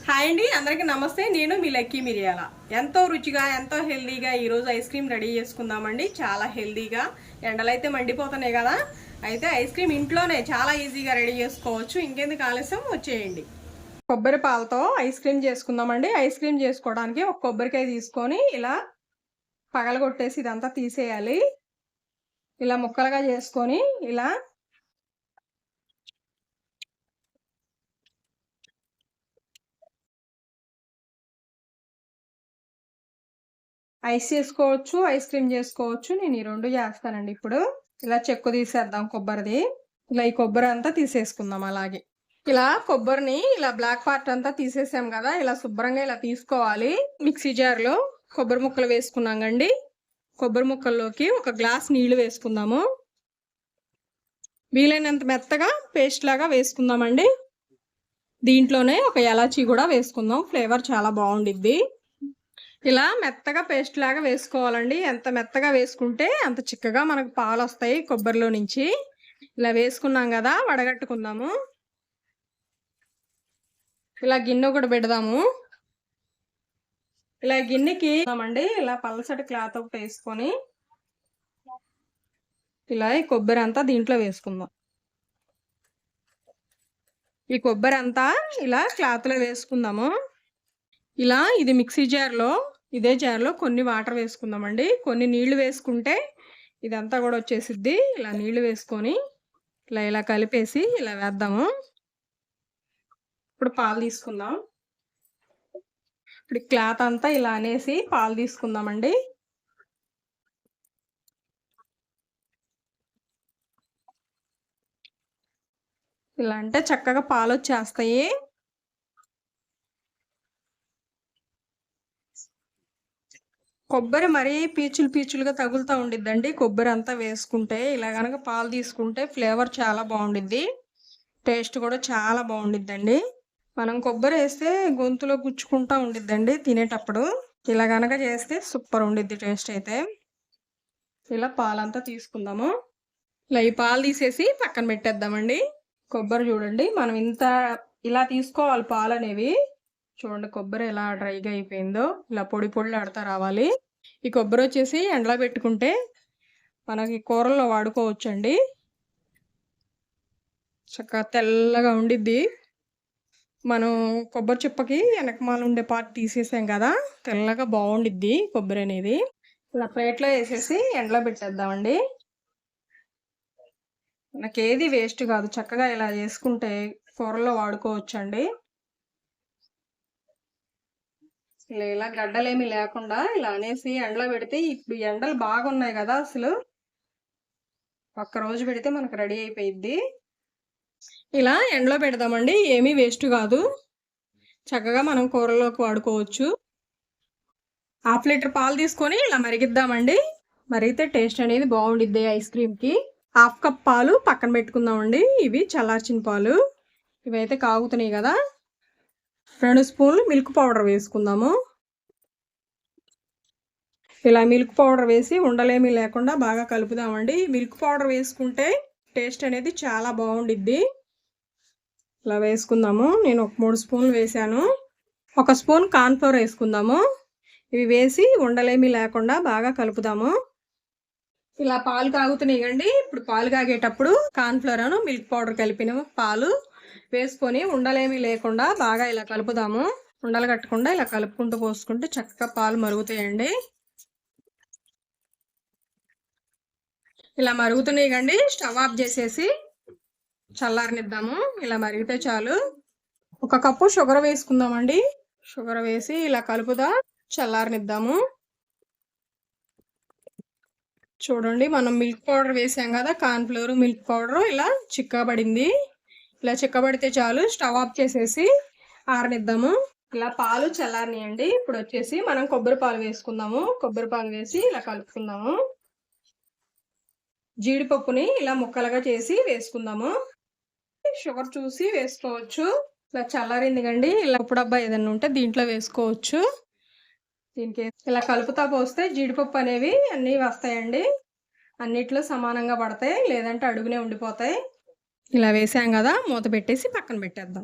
Hi అండి, అందరికీ నమస్తే. నేను మీ లక్కీ మిరియాల. ఎంతో రుచిగా ఎంతో హెల్దీగా ఈరోజు ఐస్ క్రీమ్ రెడీ చేసుకుందామండి. చాలా హెల్దీగా. ఎండలైతే మండిపోతున్నాయి కదా, అయితే ఐస్ క్రీమ్ ఇంట్లోనే చాలా ఈజీగా రెడీ చేసుకోవచ్చు. ఇంకెందుకు ఆలస్యం, వచ్చేయండి. కొబ్బరి పాలతో ఐస్ క్రీమ్ చేసుకుందామండి. ఐస్ క్రీమ్ చేసుకోవడానికి ఒక కొబ్బరికాయ తీసుకొని ఇలా పగలగొట్టేసి ఇదంతా తీసేయాలి. ఇలా ముక్కలుగా చేసుకొని ఇలా ఐస్ చేసుకోవచ్చు, ఐస్ క్రీమ్ చేసుకోవచ్చు. నేను ఈ రెండు చేస్తానండి. ఇప్పుడు ఇలా చెక్కు తీసేద్దాం కొబ్బరిది. ఇలా ఈ కొబ్బరి అంతా తీసేసుకుందాం. అలాగే ఇలా కొబ్బరిని ఇలా బ్లాక్ పార్ట్ అంతా తీసేసాం కదా, ఇలా శుభ్రంగా ఇలా తీసుకోవాలి. మిక్సీ జార్లో కొబ్బరి ముక్కలు వేసుకున్నాం కండి. కొబ్బరి ముక్కల్లోకి ఒక గ్లాస్ నీళ్లు వేసుకుందాము. వీలైనంత మెత్తగా పేస్ట్ లాగా వేసుకుందామండి. దీంట్లోనే ఒక ఎలాచీ కూడా వేసుకుందాం, ఫ్లేవర్ చాలా బాగుండిద్ది. ఇలా మెత్తగా పేస్ట్ లాగా వేసుకోవాలండి. ఎంత మెత్తగా వేసుకుంటే అంత చిక్కగా మనకు పాలు వస్తాయి కొబ్బరిలో నుంచి. ఇలా వేసుకున్నాం కదా, వడగట్టుకుందాము. ఇలా గిన్నె కూడా పెడదాము. ఇలా గిన్నెకి ఇలా పలసటి క్లాత్ ఒకటి వేసుకొని ఇలా ఈ కొబ్బరి అంతా దీంట్లో వేసుకుందాం. ఈ కొబ్బరి అంతా ఇలా క్లాత్లో వేసుకుందాము. ఇలా ఇది మిక్సీ జార్లో, ఇదే జార్లో కొన్ని వాటర్ వేసుకుందామండి. కొన్ని నీళ్లు వేసుకుంటే ఇదంతా కూడా వచ్చేసిద్ది. ఇలా నీళ్లు వేసుకొని ఇలా ఇలా కలిపేసి ఇలా వేద్దాము. ఇప్పుడు పాలు తీసుకుందాం. ఇప్పుడు క్లాత్ అంతా ఇలా అనేసి పాలు తీసుకుందామండి. ఇలా అంటే చక్కగా పాలు వచ్చేస్తాయి. కొబ్బరి మరీ పీచులు పీచులుగా తగులుతూ ఉండిద్దండి. కొబ్బరి అంతా వేసుకుంటే ఇలా కనుక పాలు తీసుకుంటే ఫ్లేవర్ చాలా బాగుండిద్ది, టేస్ట్ కూడా చాలా బాగుండిద్దండి. మనం కొబ్బరి వేస్తే గొంతులో గుచ్చుకుంటూ ఉండిద్దండి తినేటప్పుడు. ఇలా కనుక చేస్తే సూపర్ ఉండిద్ది టేస్ట్ అయితే. ఇలా పాలంతా తీసుకుందాము. ఇలా ఈ పాలు తీసేసి పక్కన పెట్టేద్దామండి. కొబ్బరి చూడండి, మనం ఇంత ఇలా తీసుకోవాలి పాలు అనేవి. చూడండి కొబ్బరి ఎలా డ్రైగా అయిపోయిందో, ఇలా పొడి పొడిలు ఆడుతూ రావాలి. ఈ కొబ్బరి వచ్చేసి ఎండలో పెట్టుకుంటే మనకి కూరల్లో వాడుకోవచ్చండి. చక్కగా తెల్లగా ఉండిద్ది. మనం కొబ్బరి చిప్పకి వెనకమాల ఉండే పార్ట్ తీసేసాం కదా, తెల్లగా బాగుండిద్ది కొబ్బరి అనేది. ఇలా ప్లేట్లో వేసేసి ఎండలో పెట్టేద్దామండి. మనకేది వేస్ట్ కాదు, చక్కగా ఇలా చేసుకుంటే కూరల్లో వాడుకోవచ్చండి. ఇలా గడ్డలేమి లేకుండా ఇలా అనేసి ఎండలో పెడితే, ఇప్పుడు ఎండలు బాగున్నాయి కదా, అసలు ఒక్కరోజు పెడితే మనకు రెడీ అయిపోయిద్ది. ఇలా ఎండలో పెడదామండి, ఏమీ వేస్ట్ కాదు, చక్కగా మనం కూరలోకి వాడుకోవచ్చు. 1/2 లీటర్ పాలు తీసుకొని ఇలా మరిగిద్దామండి. మరిగితే టేస్ట్ అనేది బాగుండిద్ది ఐస్ క్రీమ్కి. 1/2 కప్ పాలు పక్కన పెట్టుకుందామండి. ఇవి చల్లార్చిన పాలు, ఇవైతే కాగుతున్నాయి కదా. 2 స్పూన్లు మిల్క్ పౌడర్ వేసుకుందాము. ఇలా మిల్క్ పౌడర్ వేసి ఉండలేమీ లేకుండా బాగా కలుపుదామండి. మిల్క్ పౌడర్ వేసుకుంటే టేస్ట్ అనేది చాలా బాగుండిద్ది. ఇలా వేసుకుందాము. నేను ఒక 3 స్పూన్లు వేసాను. 1 స్పూన్ కార్న్ఫ్లోర్ వేసుకుందాము. ఇవి వేసి ఉండలేమీ లేకుండా బాగా కలుపుదాము. ఇలా పాలు కాగుతున్నాయి కండి. ఇప్పుడు పాలు కాగేటప్పుడు కార్న్ఫ్లోర్ మిల్క్ పౌడర్ కలిపిన పాలు వేసుకొని ఉండలేమీ లేకుండా బాగా ఇలా కలుపుదాము. ఉండలు కట్టకుండా ఇలా కలుపుకుంటూ పోసుకుంటే చక్కగా పాలు మరుగుతాయండి. ఇలా మరుగుతున్నాయి కండి. స్టవ్ ఆఫ్ చేసేసి చల్లారనిద్దాము. ఇలా మరిగితే చాలు. 1 కప్పు షుగర్ వేసుకుందామండి. షుగర్ వేసి ఇలా కలుపుదా చల్లారనిద్దాము. చూడండి, మనం మిల్క్ పౌడర్ వేసాం కదా, కార్న్ఫ్లోర్ మిల్క్ పౌడర్ ఇలా చిక్కబడింది. ఇలా చిక్కబడితే చాలు. స్టవ్ ఆఫ్ చేసేసి ఆరనిద్దాము. ఇలా పాలు చల్లారనియండి. ఇప్పుడు వచ్చేసి మనం కొబ్బరి పాలు వేసుకుందాము. కొబ్బరి పాలు వేసి ఇలా కలుపుకుందాము. జీడిపప్పుని ఇలా ముక్కలుగా చేసి వేసుకుందాము. షుగర్ చూసి వేసుకోవచ్చు. ఇలా చల్లారింది కండి. ఇలా ఉప్పు డబ్బా ఏదైనా ఉంటే దీంట్లో వేసుకోవచ్చు. దీనికి ఇలా కలుపుతా పోస్తే జీడిపప్పు అనేవి అన్నీ వస్తాయండి. అన్నిట్లో సమానంగా పడతాయి, లేదంటే అడుగునే ఉండిపోతాయి. ఇలా వేసాం కదా, మూత పెట్టేసి పక్కన పెట్టేద్దాం.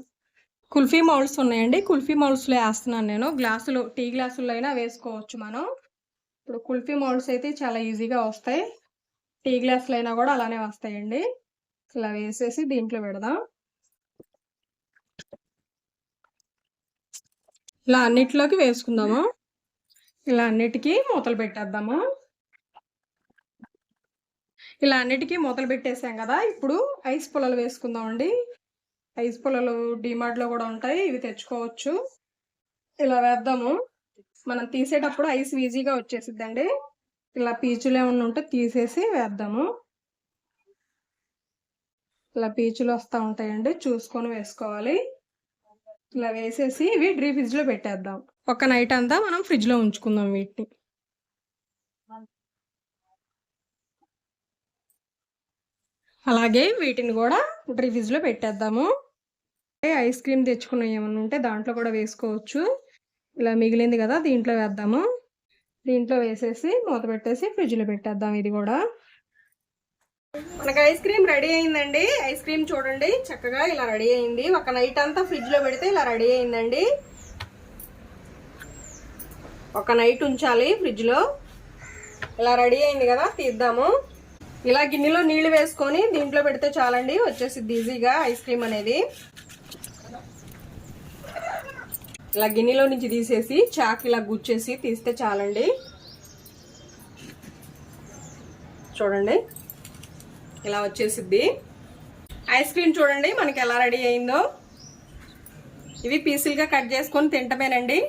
కుల్ఫీ మౌల్డ్స్ ఉన్నాయండి. కుల్ఫీ మౌల్డ్స్లో వేస్తున్నాను నేను. గ్లాసులు, టీ గ్లాసుల్లో అయినా వేసుకోవచ్చు మనం. ఇప్పుడు కుల్ఫీ మౌల్డ్స్ అయితే చాలా ఈజీగా వస్తాయి. టీ గ్లాసులు అయినా కూడా అలానే వస్తాయండి. ఇలా వేసేసి దీంట్లో పెడదాం. ఇలా అన్నిటిలోకి వేసుకుందాము. ఇలా అన్నిటికీ మూతలు పెట్టేద్దాము. ఇలా అన్నిటికీ మూతలు పెట్టేసాం కదా. ఇప్పుడు ఐస్ పుల్లలు వేసుకుందామండి. ఐస్ పుల్లలు డిమార్ట్లో కూడా ఉంటాయి, ఇవి తెచ్చుకోవచ్చు. ఇలా వేద్దాము. మనం తీసేటప్పుడు ఐస్ ఈజీగా వచ్చేసిద్దండి. ఇలా పీచులు ఏమన్నా ఉంటే తీసేసి వేద్దాము. ఇలా పీచులు వస్తూ ఉంటాయండి, చూసుకొని వేసుకోవాలి. ఇలా వేసేసి ఇవి డీప్ ఫ్రిడ్జ్లో పెట్టేద్దాం. ఒక నైట్ అంతా మనం ఫ్రిడ్జ్లో ఉంచుకుందాం వీటిని. అలాగే వీటిని కూడా డీప్ ఫ్రిడ్జ్లో పెట్టేద్దాము. ఐస్ క్రీమ్ తెచ్చుకున్న ఏమన్నా ఉంటే దాంట్లో కూడా వేసుకోవచ్చు. ఇలా మిగిలింది కదా, దీంట్లో వేద్దాము. దీంట్లో వేసేసి మూత పెట్టేసి ఫ్రిడ్జ్లో పెట్టేద్దాం. ఇది కూడా మనకు ఐస్ క్రీమ్ రెడీ అయిందండి. ఐస్ క్రీమ్ చూడండి చక్కగా ఇలా రెడీ అయింది. ఒక నైట్ అంతా ఫ్రిడ్జ్లో పెడితే ఇలా రెడీ అయిందండి. ఒక నైట్ ఉంచాలి ఫ్రిడ్జ్లో. ఇలా రెడీ అయింది కదా, తీద్దాము. ఇలా గిన్నెలో నీళ్లు వేసుకొని దీంట్లో పెడితే చాలండి, వచ్చేసిద్ది ఈజీగా ఐస్ క్రీమ్ అనేది. ఇలా గిన్నెలో నుంచి తీసేసి చాక్ ఇలా గుచ్చేసి తీస్తే చాలండి. చూడండి ఇలా వచ్చేసిద్ది ఐస్ క్రీమ్. చూడండి మనకి ఎలా రెడీ అయిందో. ఇవి పీసులుగా కట్ చేసుకొని తింటమేనండి.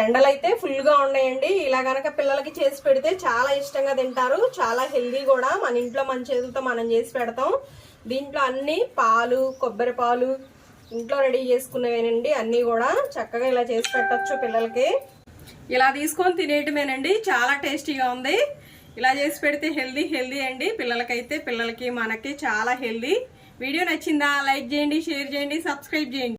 ఎండలైతే ఫుల్గా ఉన్నాయండి. ఇలా గనక పిల్లలకి చేసి పెడితే చాలా ఇష్టంగా తింటారు. చాలా హెల్దీ కూడా. మన ఇంట్లో మన చేతులతో మనం చేసి పెడతాం. దీంట్లో అన్ని పాలు, కొబ్బరి పాలు ఇంట్లో రెడీ చేసుకునేవేనండి. అన్నీ కూడా చక్కగా ఇలా చేసి పెట్టచ్చు పిల్లలకి. ఇలా తీసుకొని తినేయటమేనండి. చాలా టేస్టీగా ఉంది. ఇలా చేసి పెడితే హెల్దీ అండి. పిల్లలకైతే, పిల్లలకి, మనకి చాలా హెల్దీ. వీడియో నచ్చిందా? లైక్ చేయండి, షేర్ చేయండి, సబ్స్క్రైబ్ చేయండి.